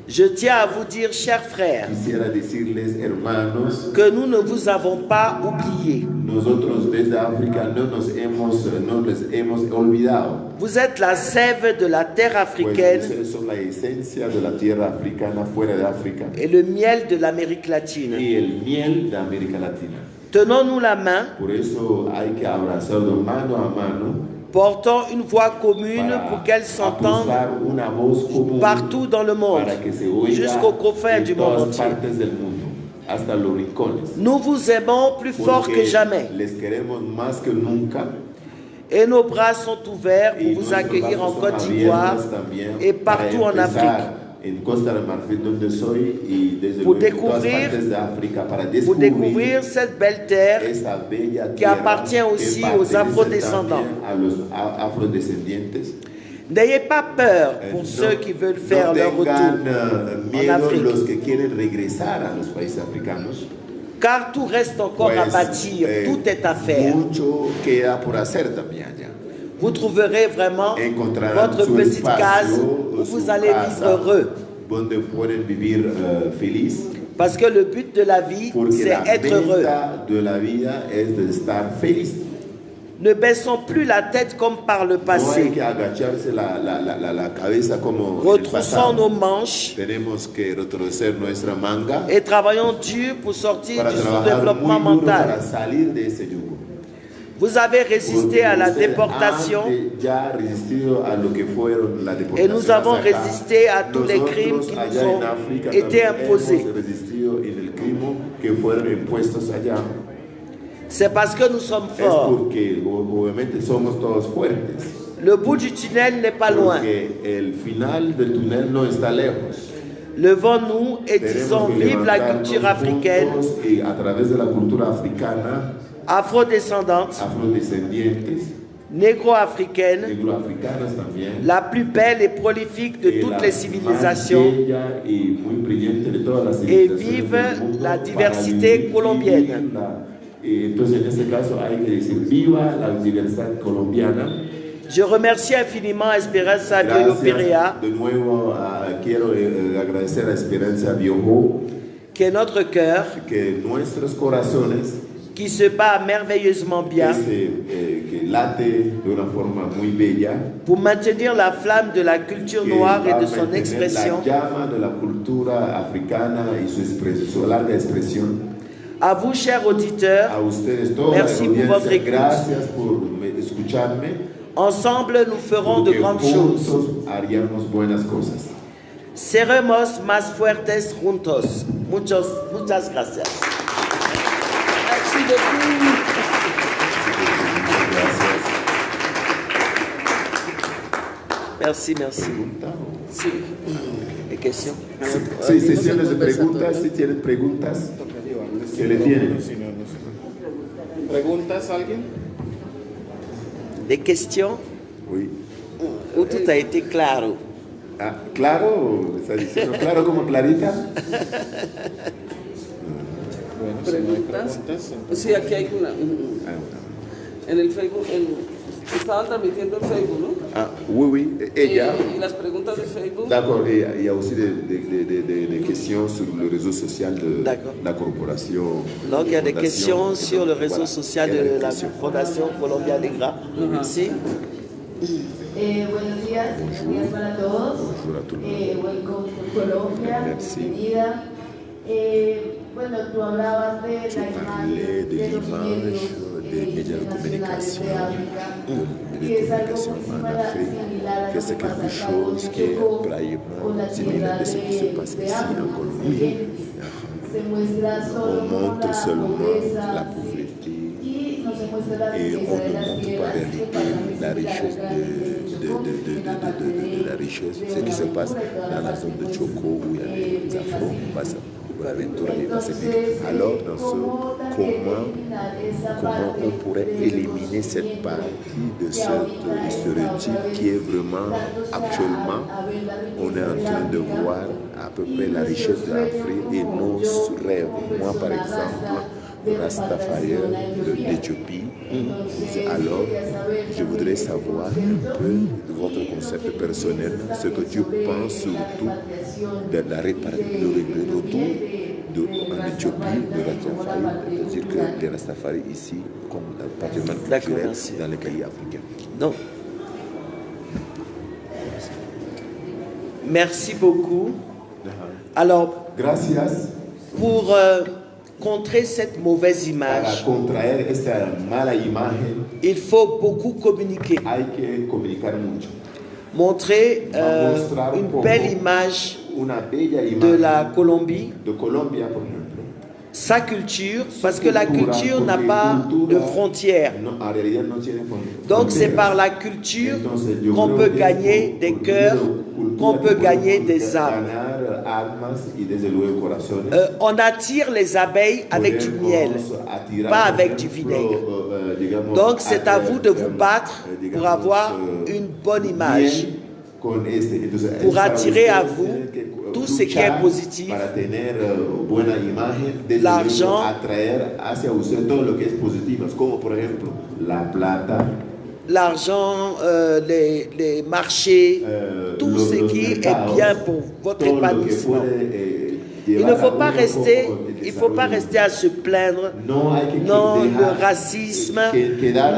je tiens à vous dire, chers frères, quisiera decirles, hermanos, que nous ne vous avons pas oubliés. nosotros desde África no les hemos olvidado. Vous êtes la sève de la terre Pues africaine ustedes son la esencia de la tierra africana fuera de África et le miel de l'Amérique latine. y el miel de América Latina. Tenons-nous la main, Por eso hay que abrazarlo mano a mano portons une voix commune para pour qu'elle s'entende acusar una voz común partout dans le monde, para que se oiga jusqu'aux confins en du monde todas entier. partes del mundo, hasta los rincones. Nous vous aimons plus fort que Porque jamais les queremos más que nunca. et nos bras sont ouverts Y pour vous nuestros accueillir en brazos Côte son d'Ivoire abiertos también et para partout en empezar Afrique en Costa de Marfil, donde soy, y desde pour luego en todas découvrir- partes de África, para pour découvrir cette belle terre esa bella qui tierra appartient aussi que aux pertenece afrodescendants. también a los afrodescendientes. N'ayez pas peur pour ceux qui veulent faire no leur tengan retour en miedo Afrique, los que quieren regresar a los países africanos. car tout reste encore à Pues, bâtir, tout est à faire. mucho queda por hacer también allá. Vous trouverez vraiment Encontrarán votre su petite espacio, case où su vous allez casa, vivre heureux. donde pueden vivir feliz, Parce que le but de la vie, porque c'est la être heureux. meta de la vida es de estar feliz. Ne baissons plus la tête comme par le No hay passé. que agacharse la cabeza como en el Retroussons pasado. nos manches Tenemos que retroceder nuestra manga et travaillons dur pour sortir para du trabajar sous-développement muy duro para mental. salir de ese yugo. Vous avez résisté Porque à la ustedes déportation han ya resistido a lo que fueron la et deportación nous avons hacia acá. résisté à tous les crimes Nosotros qui allá nous en ont África été también imposés. hemos resistido en el crimen que fueron impuestos allá. C'est parce que nous sommes Es forts. porque obviamente somos todos fuertes. Le bout du tunnel n'est pas loin. Porque el final del túnel no está lejos. Levons-nous et Tenemos disons que vive la levantarnos culture africaine, juntos y a través de la cultura africana, afrodescendante, afrodescendientes, négro-africaine, negroafricanas también, la plus belle et prolifique de y toutes la les más civilisations, bella y muy brillante de todas las et civilizaciones vive del mundo, la para diversité vivir colombienne. Entonces en este caso hay que decir viva la diversidad colombiana. Je remercie infiniment Esperanza Bioyo Perea, De nuevo quiero agradecer a Esperanza Bioyo, qui est notre cœur, que nuestros corazones qui se bat merveilleusement bien que late de una forma muy bella, pour maintenir la flamme de la culture que noire va et a de son mantener expression. la llama de la cultura africana y su larga expresión. À vous, chers auditeurs, A ustedes todos, merci pour votre écoute. gracias por escucharme. Ensemble, nous ferons de Porque grandes choses. juntos haríamos buenas cosas. Seremos más fuertes juntos. Muchas gracias. Merci beaucoup. Gracias. Merci, merci. ¿Pregunta? Sí. Des questions? Sí, sesiones de preguntas. Si tienen preguntas, que le tienen. ¿Preguntas alguien? Des questions? Oui. Où tout a été claro? Ah, claro, está diciendo claro como clarita. Bueno, si no hay Preguntas. preguntas, Sí, aquí hay una. Ah, En el Facebook, estaban transmitiendo en Facebook, ¿no? ah, oui, oui. Ella, Y las preguntas de Facebook. d'accord, et il y a aussi des questions sur le réseau social de D'accord. la corporation. Donc, il y a des fondation. questions sur le réseau Voilà, social il y a des de la questions. Fondation Colombia Negra. Merci. Buenos días para todos. Bonjour à tout le monde. Welcome to Colombia. Merci. Bienvenida. Bueno, tú hablabas de la parlais de los l'image medios, des médias de internacionales communication, de África, des y médias es de algo communication muy en Afrique, similar a que lo c'est que quelque pasa acá chose qui est con la probablement tierra similaire de ce qui se passe de ici en África. Colombie. Se muestra On solo como montre la seulement pobreza, la pauvreté y nos et on ne montre pas vérité la richesse de la richesse, ce qui se passe dans la zone de Choco où il y a les Afro, Buenaventura et Pacifique. Alors, dans ce comment on pourrait éliminer cette partie de ce stéréotype qui est vraiment actuellement, on est en train de voir à peu près la richesse de l'Afrique et nos rêves. Moi, par exemple, Rastafari d'Éthiopie. Alors, je voudrais savoir un peu de votre concept personnel, ce que tu penses surtout de la répartition, le retour en Éthiopie de Rastafari, c'est-à-dire que les Rastafari ici, comme le patrimoine culturel dans les pays africains. Donc, merci beaucoup. Alors, gracias. Pour contrer cette mauvaise image, il faut beaucoup communiquer. Montrer une belle image de la Colombie, sa culture, parce que la culture n'a pas de frontières. Donc c'est par la culture qu'on peut gagner des cœurs, qu'on peut gagner des âmes. On attire les abeilles avec du miel, pas avec du vinaigre. Donc c'est à vous de vous battre pour avoir une bonne image, pour attirer à vous tout ce qui est positif, l'argent, l'argent, les marchés, tout ce qui est bien pour votre épanouissement. Il ne faut pas rester, à se plaindre. Non, le racisme,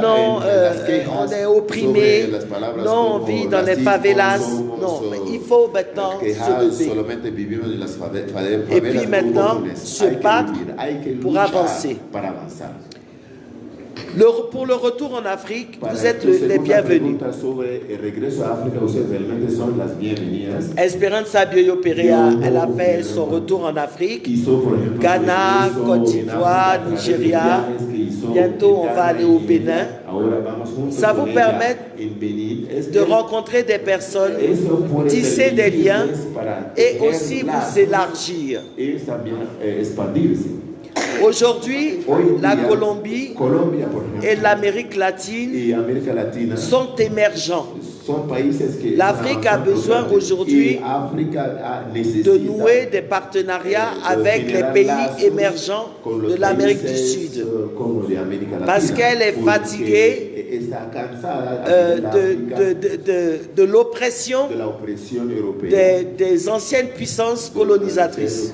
non, on est opprimé, non, on vit dans les favelas. Non, mais il faut maintenant se lever. Et puis maintenant, se battre pour avancer. Pour le retour en Afrique, vous êtes les bienvenus. Esperanza Bioyo Perea, elle a fait son retour en Afrique. Ghana, Côte d'Ivoire, Nigeria. Bientôt, on va aller au Bénin. Ça vous permet de rencontrer des personnes, tisser des liens et aussi vous élargir. Aujourd'hui, la Colombie et l'Amérique latine sont émergents. L'Afrique a besoin aujourd'hui de nouer des partenariats avec les pays émergents de l'Amérique du Sud. Parce qu'elle est fatiguée de l'oppression des anciennes puissances colonisatrices.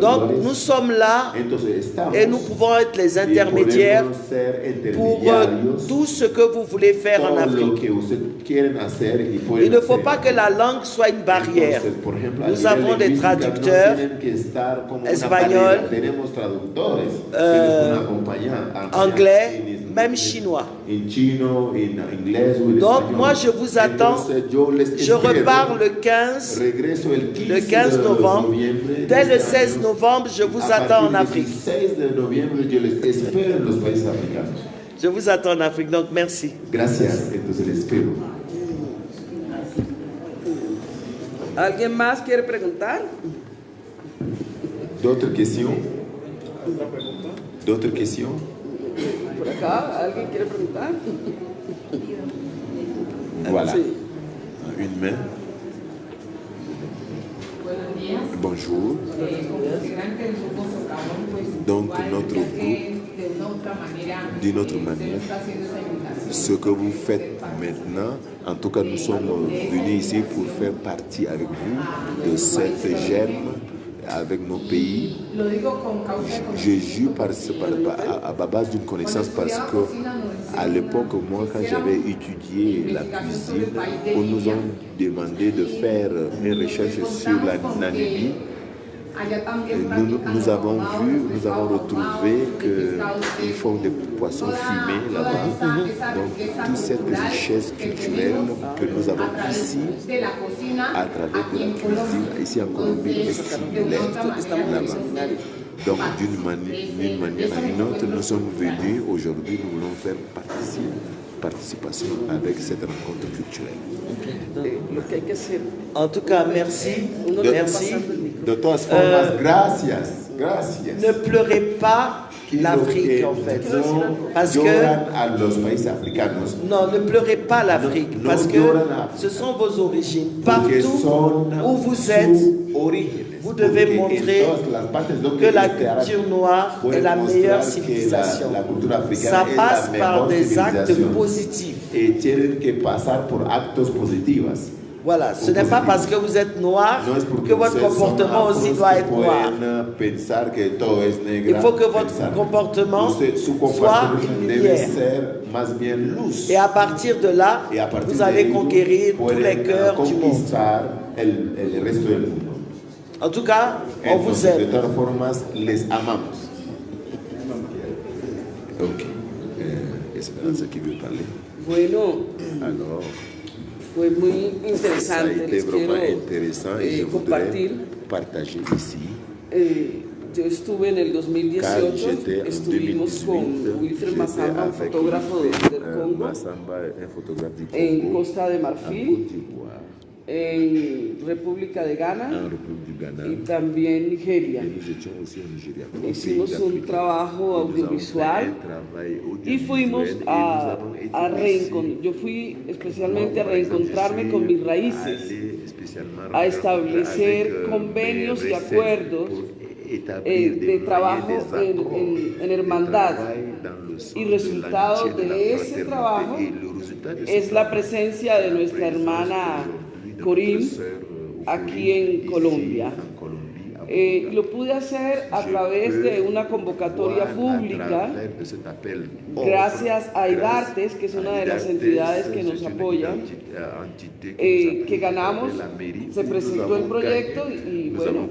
Donc nous sommes là et nous pouvons être les intermédiaires pour tout ce que vous voulez faire en Afrique. Il ne faut pas que la langue soit une barrière. Nous avons des traducteurs espagnols, anglais, même chinois. Donc moi je vous attends. Je repars le 15 novembre. Dès le 16 novembre, je vous attends en Afrique. Je vous attends en Afrique, donc merci. ¿Alguien más quiere preguntar? D'autres questions? D'autres questions? Por acá, ¿alguien quiere preguntar? Voilà. Sí. Une main. Bonjour. Donc notre groupe, d'une autre manière, ce que vous faites maintenant, en tout cas nous sommes venus ici pour faire partie avec vous de cette germe avec nos pays. Je jure à base d'une connaissance parce que à l'époque, moi, quand j'avais étudié la cuisine, on nous a demandé de faire une recherche sur la Namibie. Nous avons retrouvé qu'ils font des poissons fumés là-bas. Donc, toute cette richesse culturelle que nous avons ici, à travers de la cuisine, ici en Colombie, est similaire là-bas. Donc, d'une manière à une autre, nous sommes venus aujourd'hui, nous voulons faire participation avec cette rencontre culturelle. Lo que hay que hacer. En tout cas, merci. Uno le va Merci. pasando el micro. De todas formas, gracias. Ne pleurez pas l'Afrique, en fait. Parce que, lloran a los países africanos. non, ne pleurez pas l'Afrique. No Parce que lloran a África. ce sont vos origines. Porque Partout son où vous êtes, sus orígenes. vous devez Porque montrer en todas las partes donde que la usted hará, culture noire est pueden la mostrar meilleure que civilisation. la cultura africana Ça es passe la par mejor des actes civilización. positifs. Tienen que pasar por actos positivos. Voilà, ce n'est pas parce que vous êtes noir No es porque que votre ustedes son comportement aussi afros doit que être noir. pueden pensar que todo es negro. Il faut que votre comportement Su soit comportamiento une debe lumière. ser más bien luz. Et à partir de là, Y a partir vous allez de ello, conquérir tous les pueden cœurs du monde. conquistar el resto del mundo. En tout cas, on vous Entonces, de aime. todas formas, les amamos. Ok. Esperanza qui veut parler. Bueno, Alors, fue muy ça a interesante. été Les vraiment quiero intéressant et je voudrais compartir. partager ici. Yo estuve en el 2018, J'étais en estuvimos 2018, con Wilfred j'étais Massamba, un avec fotógrafo del Congo, Massamba, un photographe du en Congo, Costa de en Marfil, Côte d'Ivoire, en República de Ghana en République du Ghana. y también Nigeria. Et nous étions aussi en Nigeria. Hicimos un trabajo Nous avons audiovisual fait un travail y fuimos audiovisuel et a nous avons été reencontrar. Yo fui especialmente a reencontrarme con mis raíces, a establecer convenios y acuerdos de trabajo en hermandad. Y resultado de ese trabajo es la presencia de nuestra hermana Corinne aquí en Colombia. Lo pude hacer a través de una convocatoria pública, gracias a IDARTES, que es una de las entidades que nos apoyan, que ganamos, se presentó el proyecto y bueno,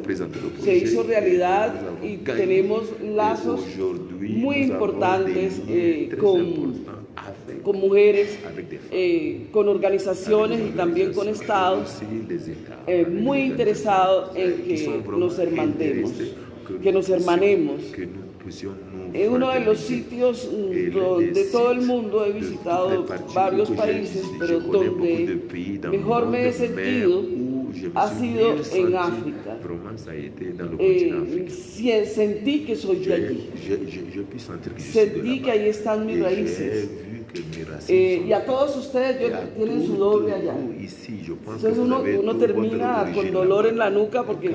se hizo realidad y tenemos lazos muy importantes con mujeres, con organizaciones y también con estados, muy interesados en que nos hermandemos, que nos hermanemos. En uno de los sitios de todo el mundo he visitado varios países, pero donde mejor me he sentido ha sido en África. Sentí que soy de allí. Sentí que ahí están mis raíces. Y a todos ustedes tienen su doble allá. Entonces uno termina con dolor en la nuca porque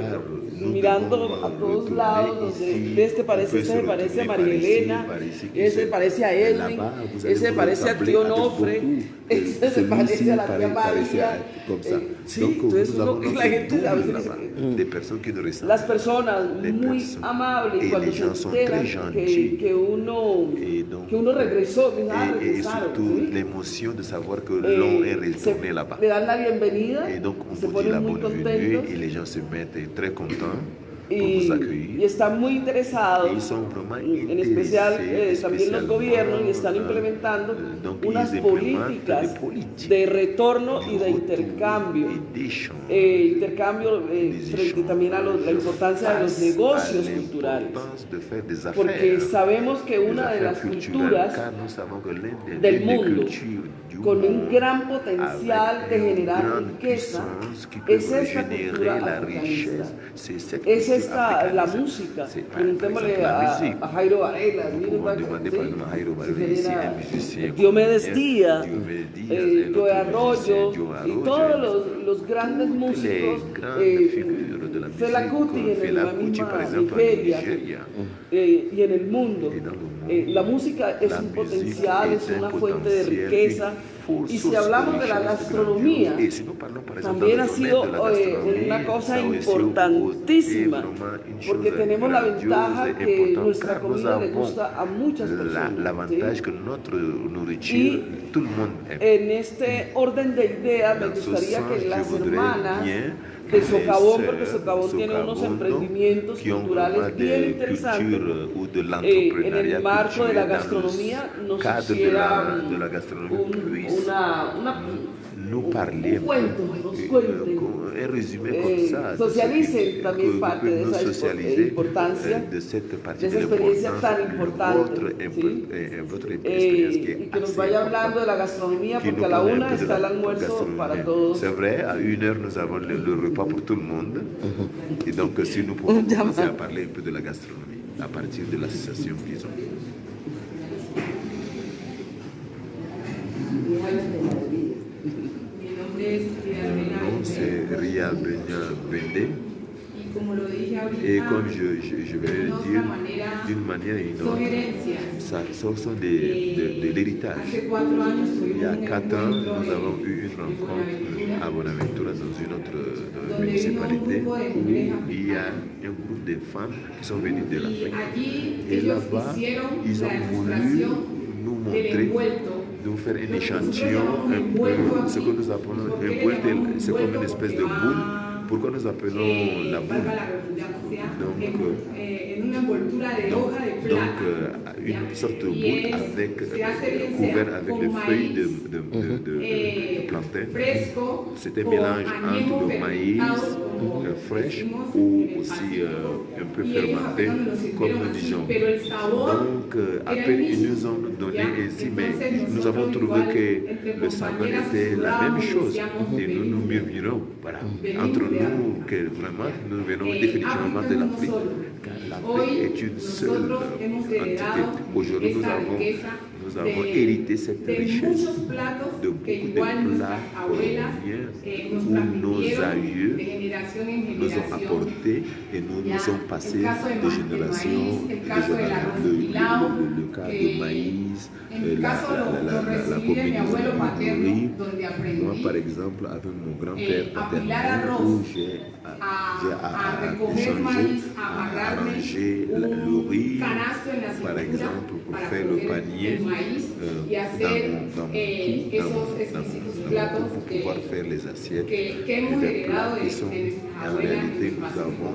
mirando a todos lados, donde este se parece a María Elena, ese se parece a Edwin, ese se parece al tío Nofre, ese se parece a la tía María. Sí, entonces la gente a veces dice, las personas muy amables cuando se enteran que uno regresó, surtout l'émotion de savoir que l'on est retourné là-bas. Le dan la bienvenida, Et donc, on se vous dit la ponen muy bonne venue contentos et les gens se mettent très contents pour vous y accueillir. están muy Et interesados, ils sont vraiment en especial intéressés, también los gobiernos, y están implementando donc unas ils implémentent políticas des politiques de retorno y de retour intercambio. et d'échange. Intercambio frente también a la importancia de los negocios culturales. De faire des affaires, Porque sabemos que una de las culturas car nous savons que l'une del des mundo cultures du con un monde gran potencial avec de une generar grande riqueza puissance qui peut es esta générer cultura la africanista. richesse, c'est cette Es culture esta la africaniste. música. C'est par Preguntémosle exemple la musique. a Jairo Varela. Nous Miren, pouvons demander par exemple à Jairo Varela, ici, un musicien Diomedes colombian, Díaz, Diomedes Díaz, un Joe autre Arroyo musicien, Joe y Arroyo, todos los grandes músicos, les grandes figures de la musique, Fela Kuti comme en Fela la Kuti, misma par exemple, en Nigeria Nigeria. Y en el mundo. Et dans le monde, La música es la un musique potencial, es est un una fuente de potentiel, riqueza. une Y si source hablamos de de la richesse gastronomía, grandiose. Et si nous parlons, par exemple, también dans ha le sido domaine de la gastronomie, una cosa ça aussi importantísima, est vraiment une chose porque tenemos la grandiose ventaja et que importante, nuestra car nous comida le avons gusta a muchas personas. l'avantage ¿sí? que notre nourriture, tout le monde aime. En este orden de ideas, me Dans ce gustaría sens, que je las voudrais hermanas bien de les Socavón, sœurs porque Socavón tiene unos Socavón, emprendimientos qui ont culturales vraiment bien des interesantes, cultures ou de en l'entrepreneuriat el marco de la culturel dans gastronomía le nos cadre hiciera de la gastronomie puisse un nous parler cuento, nos cuente un résumé comme ça. Socialicen también parte de esa importancia, de cette partie de esa experiencia tan importante, votre y que nos vaya hablando de la gastronomía, porque a la 1 está el almuerzo para todos. C'est vrai, à 1h, nous avons le repas pour tout le monde. Et donc, si nous pouvons commencer à parler un peu de la gastronomie, à partir de l'association Bison. Mon nom, c'est Ria Bende. Et comme je vais le dire, d'une manière ou une autre, ça sont de l'héritage. Il y a 4 ans, nous avons eu une rencontre à Bonaventura dans une autre municipalité où il y a un groupe de femmes qui sont venues de l'Afrique. Et là-bas, ils ont voulu nous montrer, nous faire un échantillon, un peu, ce que nous appelons un pointel, c'est comme une espèce de boule. Pourquoi nous appelons la boule? Donc, une sorte de boule avec, couverte avec des feuilles de plantain. C'est un mélange entre le maïs fraîche ou aussi un peu fermenté, comme nous disons. Donc, après, ils nous ont donné ici, mais nous avons trouvé que le saveur était la même chose. Et nous murmurons, voilà, entre nous, que vraiment, nous venons définitivement de l'Afrique. Car l'Afrique est une seule entité. Aujourd'hui, nous avons hérité cette richesse de beaucoup de plats colombiens où nos aïeux nous ont apporté et nous nous sommes passés de génération en génération. Le cas de maïs, la combinaison de riz. Moi, par exemple, avec mon grand-père paternel, où j'ai arrangé le riz, par exemple, pour faire le panier dans mon pour pouvoir faire les assiettes et des plats qui sont en réalité nous avons